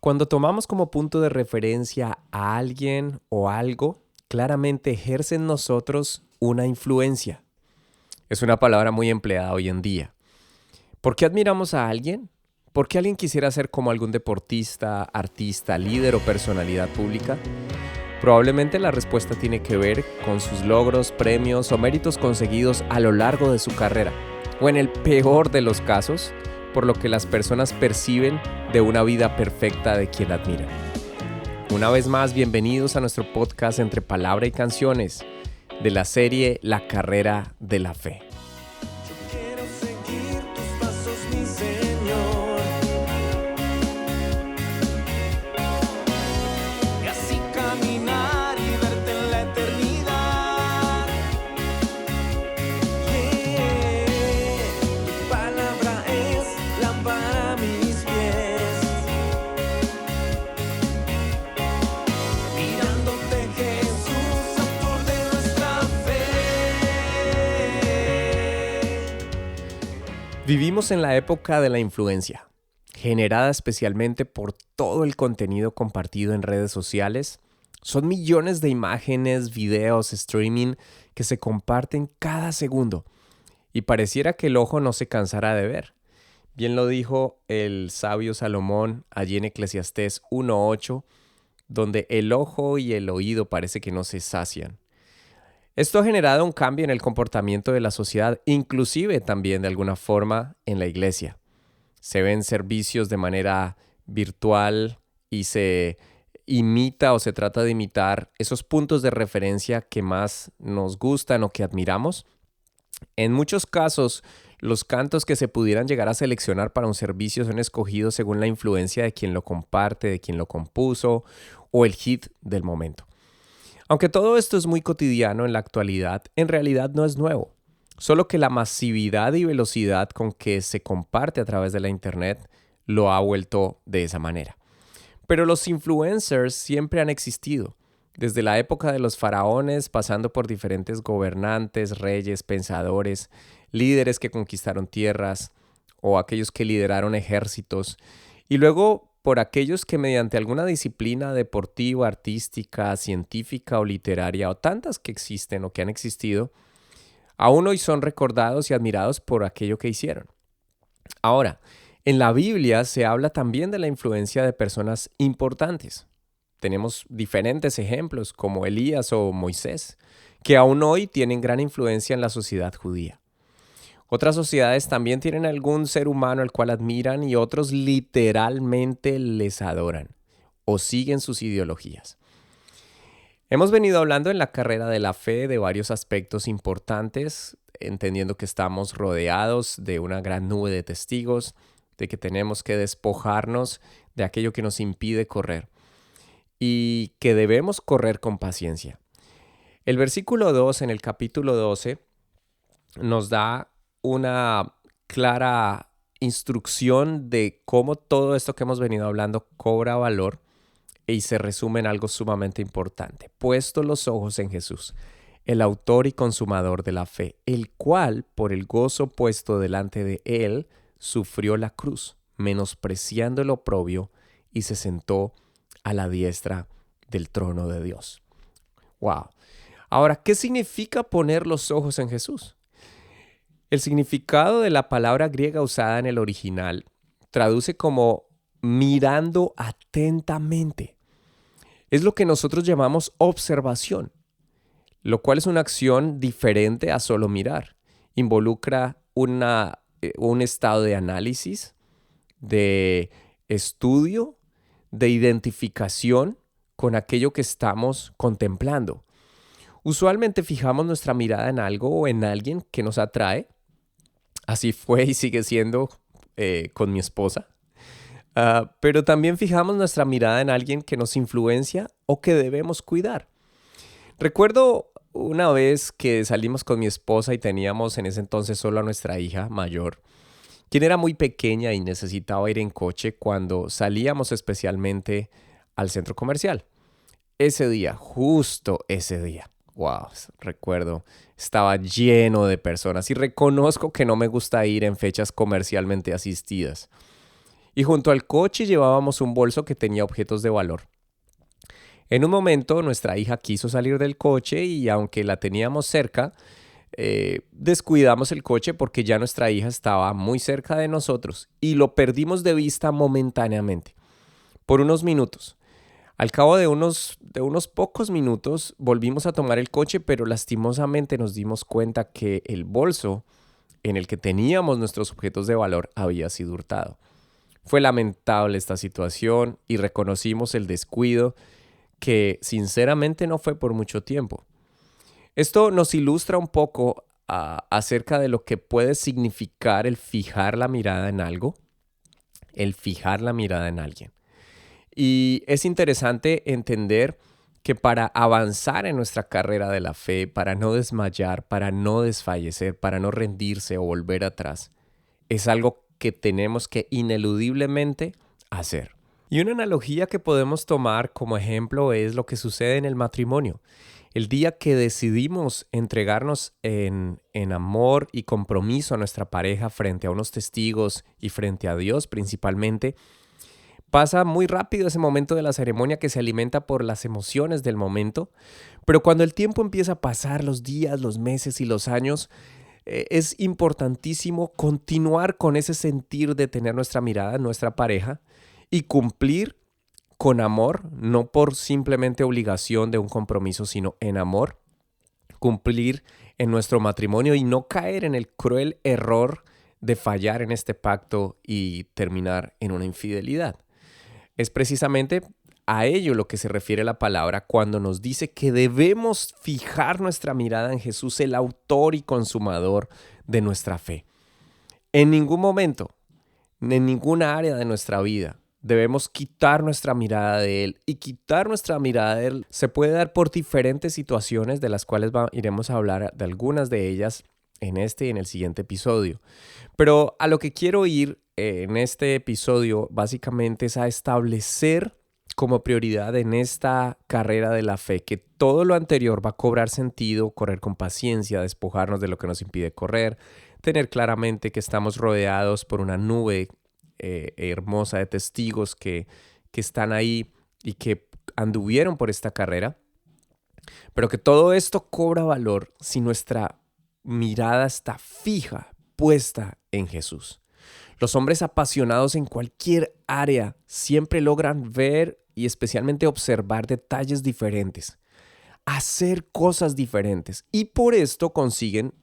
Cuando tomamos como punto de referencia a alguien o algo, claramente ejerce en nosotros una influencia. Es una palabra muy empleada hoy en día. ¿Por qué admiramos a alguien? ¿Por qué alguien quisiera ser como algún deportista, artista, líder o personalidad pública? Probablemente la respuesta tiene que ver con sus logros, premios o méritos conseguidos a lo largo de su carrera, o en el peor de los casos, por lo que las personas perciben de una vida perfecta de quien admiran. Una vez más, bienvenidos a nuestro podcast Entre Palabra y Canciones, de la serie La Carrera de la Fe. Quiero seguir tus pasos, mi Señor, y así caminar y verte en la eternidad. Tu palabra es lámpara a mis pies. Mirándote, Jesús, autor de nuestra fe. Vivimos en la época de la influencia, generada especialmente por todo el contenido compartido en redes sociales. Son millones de imágenes, videos, streaming que se comparten cada segundo y pareciera que el ojo no se cansará de ver. Bien lo dijo el sabio Salomón allí en Eclesiastés 1:8, donde el ojo y el oído parece que no se sacian. Esto ha generado un cambio en el comportamiento de la sociedad, inclusive también de alguna forma en la iglesia. Se ven servicios de manera virtual y se imita o se trata de imitar esos puntos de referencia que más nos gustan o que admiramos. En muchos casos, los cantos que se pudieran llegar a seleccionar para un servicio son escogidos según la influencia de quien lo comparte, de quien lo compuso o el hit del momento. Aunque todo esto es muy cotidiano en la actualidad, en realidad no es nuevo. Solo que la masividad y velocidad con que se comparte a través de la internet lo ha vuelto de esa manera. Pero los influencers siempre han existido, desde la época de los faraones, pasando por diferentes gobernantes, reyes, pensadores, líderes que conquistaron tierras o aquellos que lideraron ejércitos, y luego por aquellos que mediante alguna disciplina deportiva, artística, científica o literaria, o tantas que existen o que han existido, aún hoy son recordados y admirados por aquello que hicieron. Ahora, en la Biblia se habla también de la influencia de personas importantes. Tenemos diferentes ejemplos como Elías o Moisés, que aún hoy tienen gran influencia en la sociedad judía. Otras sociedades también tienen algún ser humano al cual admiran y otros literalmente les adoran o siguen sus ideologías. Hemos venido hablando en la carrera de la fe de varios aspectos importantes, entendiendo que estamos rodeados de una gran nube de testigos, de que tenemos que despojarnos de aquello que nos impide correr y que debemos correr con paciencia. El versículo 2 en el capítulo 12 nos da una clara instrucción de cómo todo esto que hemos venido hablando cobra valor y se resume en algo sumamente importante. Puesto los ojos en Jesús, el autor y consumador de la fe, el cual, por el gozo puesto delante de él, sufrió la cruz, menospreciando el oprobio, y se sentó a la diestra del trono de Dios. ¡Wow! Ahora, ¿qué significa poner los ojos en Jesús? El significado de la palabra griega usada en el original traduce como mirando atentamente. Es lo que nosotros llamamos observación, lo cual es una acción diferente a solo mirar. Involucra un estado de análisis, de estudio, de identificación con aquello que estamos contemplando. Usualmente fijamos nuestra mirada en algo o en alguien que nos atrae. Así fue y sigue siendo con mi esposa. Pero también fijamos nuestra mirada en alguien que nos influencia o que debemos cuidar. Recuerdo una vez que salimos con mi esposa y teníamos en ese entonces solo a nuestra hija mayor, quien era muy pequeña y necesitaba ir en coche cuando salíamos especialmente al centro comercial. Ese día, justo ese día, wow, recuerdo, estaba lleno de personas y reconozco que no me gusta ir en fechas comercialmente asistidas. y junto al coche llevábamos un bolso que tenía objetos de valor. En un momento nuestra hija quiso salir del coche y aunque la teníamos cerca, descuidamos el coche porque ya nuestra hija estaba muy cerca de nosotros y lo perdimos de vista momentáneamente, por unos minutos. Al cabo de unos pocos minutos volvimos a tomar el coche, pero lastimosamente nos dimos cuenta que el bolso en el que teníamos nuestros objetos de valor había sido hurtado. Fue lamentable esta situación y reconocimos el descuido que sinceramente no fue por mucho tiempo. Esto nos ilustra un poco acerca de lo que puede significar el fijar la mirada en algo, el fijar la mirada en alguien. Y es interesante entender que para avanzar en nuestra carrera de la fe, para no desmayar, para no desfallecer, para no rendirse o volver atrás, es algo que tenemos que ineludiblemente hacer. Y una analogía que podemos tomar como ejemplo es lo que sucede en el matrimonio. El día que decidimos entregarnos en amor y compromiso a nuestra pareja frente a unos testigos y frente a Dios principalmente, pasa muy rápido ese momento de la ceremonia que se alimenta por las emociones del momento, pero cuando el tiempo empieza a pasar, los días, los meses y los años, es importantísimo continuar con ese sentir de tener nuestra mirada en nuestra pareja y cumplir con amor, no por simplemente obligación de un compromiso, sino en amor, cumplir en nuestro matrimonio y no caer en el cruel error de fallar en este pacto y terminar en una infidelidad. Es precisamente a ello lo que se refiere la palabra cuando nos dice que debemos fijar nuestra mirada en Jesús, el autor y consumador de nuestra fe. En ningún momento, en ninguna área de nuestra vida, debemos quitar nuestra mirada de Él. Y quitar nuestra mirada de Él se puede dar por diferentes situaciones de las cuales iremos a hablar de algunas de ellas en este y en el siguiente episodio. Pero a lo que quiero ir en este episodio básicamente es a establecer como prioridad en esta carrera de la fe que todo lo anterior va a cobrar sentido, correr con paciencia, despojarnos de lo que nos impide correr, tener claramente que estamos rodeados por una nube hermosa de testigos que están ahí y que anduvieron por esta carrera, pero que todo esto cobra valor si nuestra mirada está fija, puesta en Jesús. Los hombres apasionados en cualquier área siempre logran ver y especialmente observar detalles diferentes, hacer cosas diferentes y por esto consiguen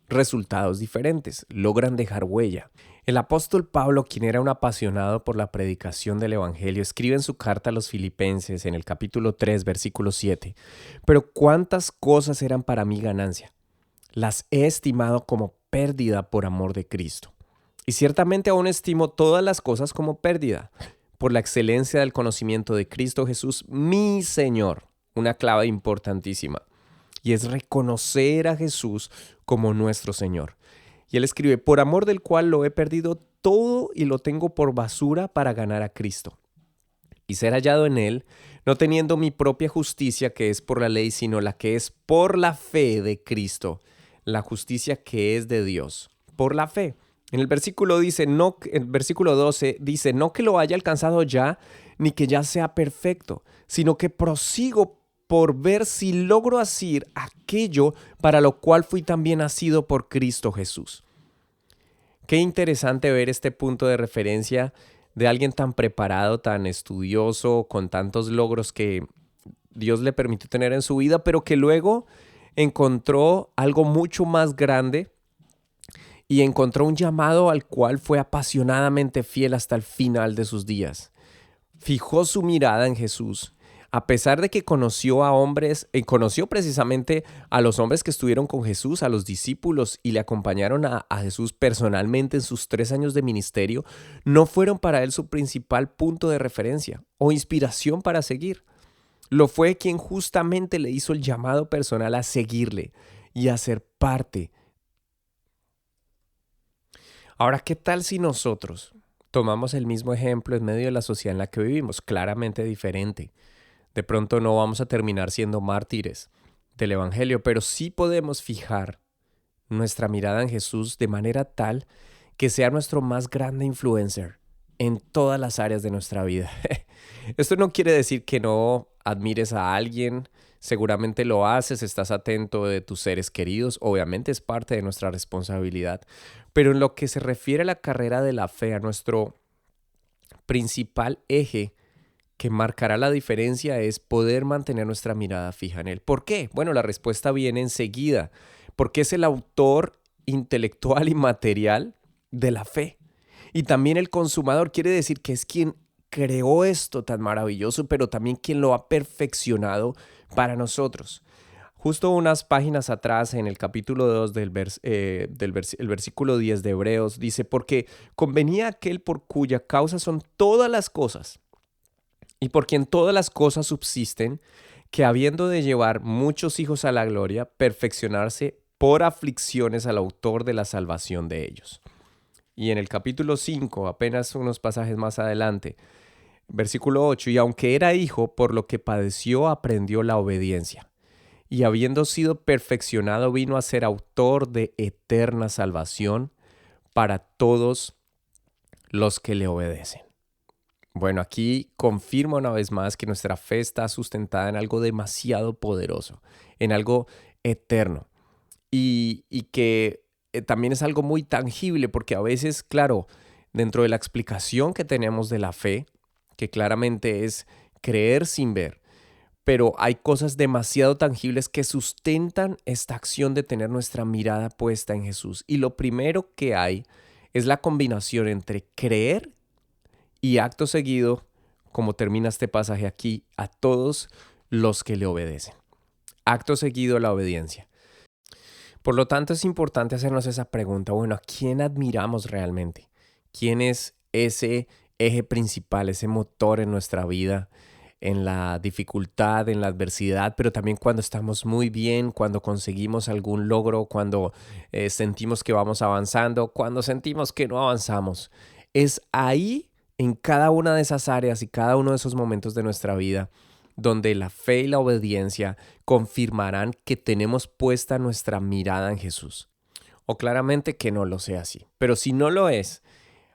resultados diferentes, logran dejar huella. El apóstol Pablo, quien era un apasionado por la predicación del evangelio, escribe en su carta a los Filipenses en el capítulo 3, versículo 7, pero cuántas cosas eran para mí ganancia, las he estimado como pérdida por amor de Cristo. Y ciertamente aún estimo todas las cosas como pérdida, por la excelencia del conocimiento de Cristo Jesús, mi Señor. Una clave importantísima. Y es reconocer a Jesús como nuestro Señor. Y él escribe, por amor del cual lo he perdido todo y lo tengo por basura para ganar a Cristo. Y ser hallado en él, no teniendo mi propia justicia que es por la ley, sino la que es por la fe de Cristo. La justicia que es de Dios, por la fe. En el versículo 12 dice, no que lo haya alcanzado ya, ni que ya sea perfecto, sino que prosigo por ver si logro hacer aquello para lo cual fui también nacido por Cristo Jesús. Qué interesante ver este punto de referencia de alguien tan preparado, tan estudioso, con tantos logros que Dios le permitió tener en su vida, pero que luego encontró algo mucho más grande y encontró un llamado al cual fue apasionadamente fiel hasta el final de sus días. Fijó su mirada en Jesús. A pesar de que conoció a hombres, conoció precisamente a los hombres que estuvieron con Jesús, a los discípulos y le acompañaron a Jesús personalmente en sus 3 años de ministerio, no fueron para él su principal punto de referencia o inspiración para seguir. Lo fue quien justamente le hizo el llamado personal a seguirle y a ser parte. Ahora, ¿qué tal si nosotros tomamos el mismo ejemplo en medio de la sociedad en la que vivimos? Claramente diferente. De pronto no vamos a terminar siendo mártires del evangelio, pero sí podemos fijar nuestra mirada en Jesús de manera tal que sea nuestro más grande influencer en todas las áreas de nuestra vida. Esto no quiere decir que no admires a alguien, seguramente lo haces, estás atento de tus seres queridos, obviamente es parte de nuestra responsabilidad, pero en lo que se refiere a la carrera de la fe, a nuestro principal eje que marcará la diferencia es poder mantener nuestra mirada fija en Él. ¿Por qué? Bueno, la respuesta viene enseguida, porque es el autor intelectual y material de la fe. Y también el consumador quiere decir que es quien creó esto tan maravilloso, pero también quien lo ha perfeccionado para nosotros. Justo unas páginas atrás, en el capítulo 2 el versículo 10 de Hebreos, dice, porque convenía aquel por cuya causa son todas las cosas, y por quien todas las cosas subsisten, que habiendo de llevar muchos hijos a la gloria, perfeccionarse por aflicciones al autor de la salvación de ellos. Y en el capítulo 5, apenas unos pasajes más adelante, versículo 8, y aunque era hijo, por lo que padeció, aprendió la obediencia. Y habiendo sido perfeccionado, vino a ser autor de eterna salvación para todos los que le obedecen. Bueno, aquí confirma una vez más que nuestra fe está sustentada en algo demasiado poderoso, en algo eterno. Y que también es algo muy tangible, porque a veces, claro, dentro de la explicación que tenemos de la fe, que claramente es creer sin ver, pero hay cosas demasiado tangibles que sustentan esta acción de tener nuestra mirada puesta en Jesús. Y lo primero que hay es la combinación entre creer y acto seguido, como termina este pasaje aquí, a todos los que le obedecen. Acto seguido, la obediencia. Por lo tanto, es importante hacernos esa pregunta. Bueno, ¿a quién admiramos realmente? ¿Quién es ese eje principal, ese motor en nuestra vida, en la dificultad, en la adversidad, pero también cuando estamos muy bien, cuando conseguimos algún logro, cuando sentimos que vamos avanzando, cuando sentimos que no avanzamos? Es ahí, en cada una de esas áreas y cada uno de esos momentos de nuestra vida, donde la fe y la obediencia confirmarán que tenemos puesta nuestra mirada en Jesús. O claramente que no lo sea así. Pero si no lo es,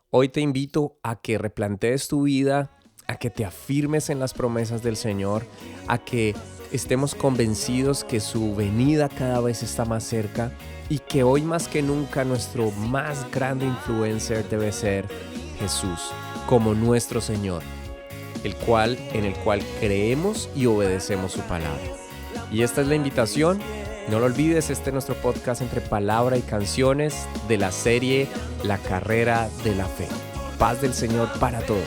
hoy te invito a que replantees tu vida, a que te afirmes en las promesas del Señor, a que estemos convencidos que su venida cada vez está más cerca y que hoy más que nunca nuestro más grande influencer debe ser Jesús, como nuestro Señor, en el cual creemos y obedecemos su palabra. Y esta es la invitación. No lo olvides, este es nuestro podcast entre palabra y canciones de la serie La Carrera de la Fe. Paz del Señor para todos.